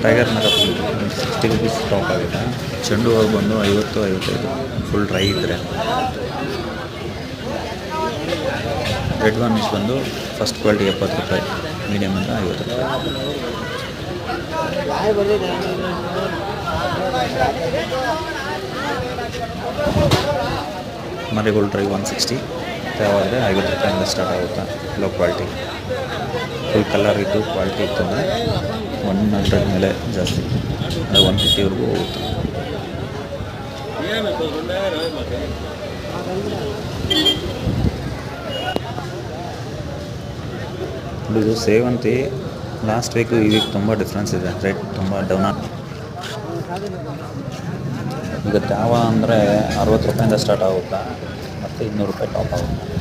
Tiger ನರ 60 rupees stock ಆಗಿದೆ. ಚೆಂಡು ಹೂವು ಬಂದು 50-55 ಫುಲ್ ಡ್ರೈ ಇದ್ದರೆ. ರೆಡ್ ವಾರ್ನಿಷ್ ಬಂದು ಫಸ್ಟ್ ಕ್ವಾಲಿಟಿ 70 ರೂಪಾಯಿ, ಮೀಡಿಯಮ್ ಅಂದರೆ 50 ರೂಪಾಯಿ. ಮರಿಗೋಲ್ಡ್ ಡ್ರೈ 160, ಯಾವಾದರೆ 50 ರೂಪಾಯಿಂದ ಸ್ಟಾರ್ಟ್ ಆಗುತ್ತೆ. ಲೋ ಕ್ವಾಲಿಟಿ ಫುಲ್ ಕಲರ್ ಇದ್ದು ಕ್ವಾಲಿಟಿ ಇತ್ತು ಅಂದರೆ 100 ಮೇಲೆ ಜಾಸ್ತಿ, ಅಂದರೆ 150ವರೆಗೂ ಹೋಗುತ್ತೆ. ಇದು ಸೇವಂತಿ ಲಾಸ್ಟ್ ವೀಕು ಈ ವೀಕ್ ತುಂಬ ಡಿಫ್ರೆನ್ಸ್ ಇದೆ, ರೇಟ್ ತುಂಬ ಡೌನ್ ಆಗಿದೆ. ಈಗ ತ್ಯಾವ ಅಂದರೆ 60 ರೂಪಾಯಿಂದ ಸ್ಟಾರ್ಟ್ ಆಗುತ್ತಾ, ಮತ್ತು 200 ರೂಪಾಯಿ ಟಾಪ್ ಆಗುತ್ತೆ.